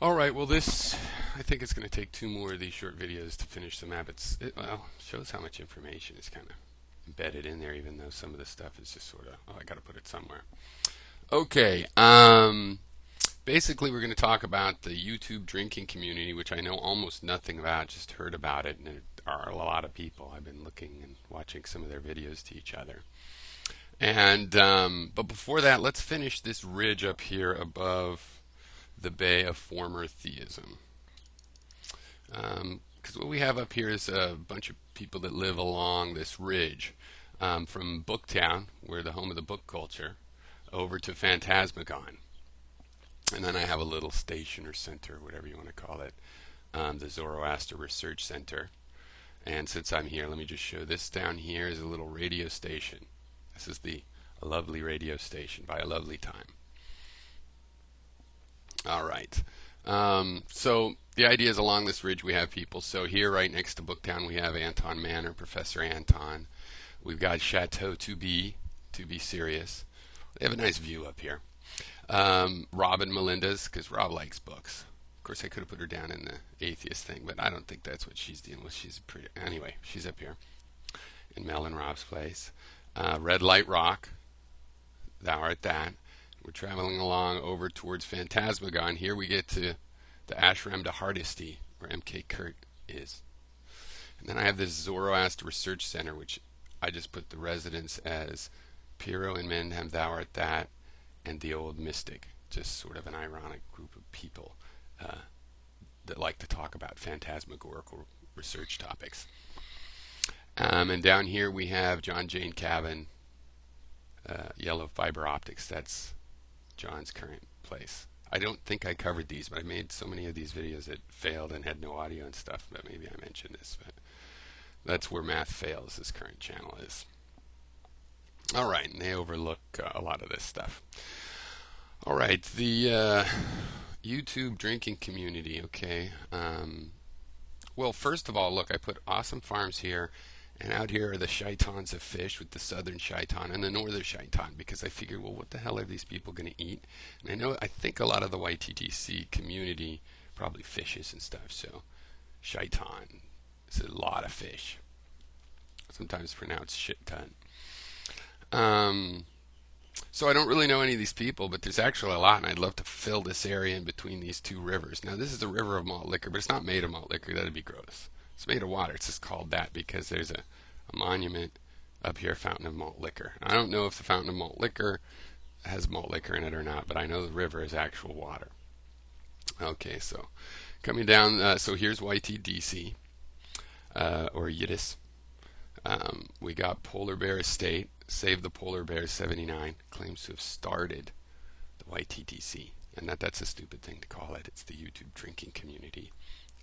Alright, well I think it's going to take two more of these short videos to finish the map. Well, shows how much information is kind of embedded in there, even though some of the stuff is just sort of, oh, I got to put it somewhere. Okay, basically we're going to talk about the YouTube drinking community, which I know almost nothing about, just heard about it, and there are a lot of people. I've been looking and watching some of their videos to each other. And, but before that, let's finish this ridge up here above the Bay of Former Theism. Because what we have up here is a bunch of people that live along this ridge, from Booktown, where the home of the book culture, over to Phantasmagon. And then I have a little station or center, whatever you want to call it, the Zoroaster Research Center. And since I'm here, let me just show this. Down here is a little radio station. This is a lovely radio station by a lovely time. All right. So the idea is along this ridge we have people. So here right next to Booktown we have Anton Manor, Professor Anton. We've got Chateau to be serious. They have a nice view up here. Rob and Melinda's, because Rob likes books. Of course I could have put her down in the atheist thing, but I don't think that's what she's dealing with. Anyway, she's up here in Mel and Rob's place. Red Light Rock, thou art that. We're traveling along over towards Phantasmagon. Here we get to the Ashram to Hardesty, where MK Kurt is. And then I have this Zoroaster Research Center, which I just put the residents as Piro and Mendham, thou art that, and the Old Mystic. Just sort of an ironic group of people that like to talk about phantasmagorical research topics. And down here we have John Jane Cabin, Yellow Fiber Optics. That's John's current place. I don't think I covered these, but I made so many of these videos that failed and had no audio and stuff, but maybe I mentioned this. But that's where Math Fails, this current channel is. Alright, and they overlook a lot of this stuff. Alright, the YouTube drinking community, okay. Well, first of all, look, I put awesome farms here. And out here are the Chaitons of fish, with the southern Chaiton and the northern Chaiton, because I figured, well, what the hell are these people going to eat? And I think a lot of the YTDC community probably fishes and stuff, so Chaiton is a lot of fish. Sometimes pronounced shit ton. So I don't really know any of these people, but there's actually a lot, and I'd love to fill this area in between these two rivers. Now, this is a river of malt liquor, but it's not made of malt liquor. That'd be gross. It's made of water. It's just called that because there's a monument up here, Fountain of Malt Liquor. I don't know if the Fountain of Malt Liquor has malt liquor in it or not, but I know the river is actual water. Okay, so coming down, so here's YTDC, or Yiddish. We got Polar Bear Estate, Save the Polar Bears 79, claims to have started the YTDC. And that's a stupid thing to call it. It's the YouTube drinking community,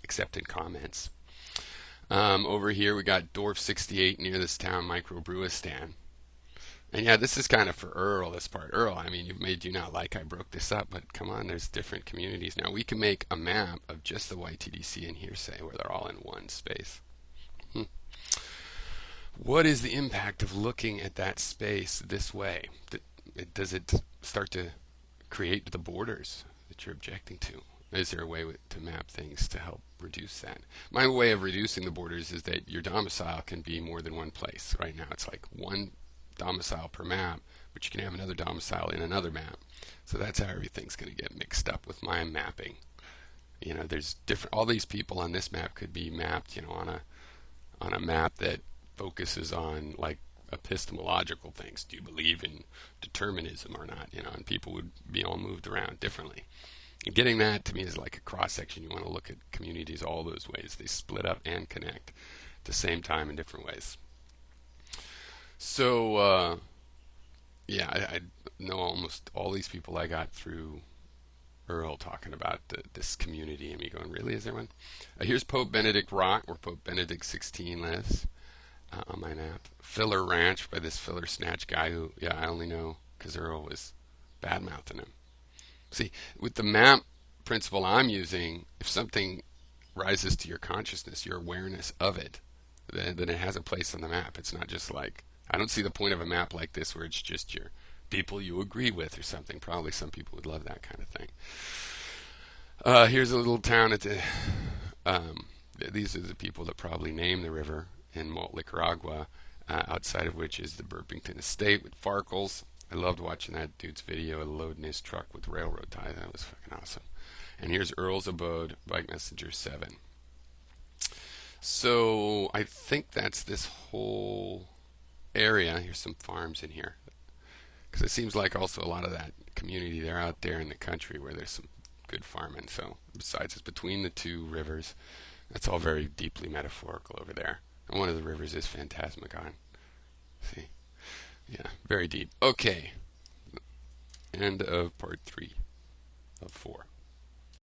except in comments. Over here we got Dorf 68 near this town microbrewistan. And yeah, this is kind of for Earl, this part. Earl, I mean, you've made you not like I broke this up, but come on, there's different communities. Now we can make a map of just the YTDC and Hearsay where they're all in one space. What is the impact of looking at that space this way? Does it start to create the borders that you're objecting to? Is there a way to map things to help reduce that? My way of reducing the borders is that your domicile can be more than one place. Right now it's like one domicile per map, but you can have another domicile in another map. So that's how everything's going to get mixed up with my mapping. You know, there's different, all these people on this map could be mapped, you know, on a map that focuses on like epistemological things. Do you believe in determinism or not? You know, and people would be all moved around differently. And getting that to me is like a cross section. You want to look at communities all those ways. They split up and connect at the same time in different ways. So yeah, I know almost all these people I got through Earl talking about this community, and me going, really, is there one? Here's Pope Benedict Rock, where Pope Benedict 16 lives, on my map. Filler Ranch by this Filler Snatch guy who, yeah, I only know because Earl was bad-mouthing him. See, with the map principle I'm using, if something rises to your consciousness, your awareness of it, then it has a place on the map. It's not just like, I don't see the point of a map like this where it's just your people you agree with or something. Probably some people would love that kind of thing. Here's a little town at the. These are the people that probably named the river in Moult, Nicaragua, outside of which is the Burpington Estate with Farkles. I loved watching that dude's video of loading his truck with railroad ties. That was fucking awesome. And here's Earl's Abode, Bike Messenger 7. So I think that's this whole area. Here's some farms in here. Because it seems like also a lot of that community, they're out there in the country where there's some good farming. So besides, it's between the two rivers. That's all very deeply metaphorical over there. And one of the rivers is Phantasmagon. See? Yeah, very deep. Okay. End of part 3 of 4.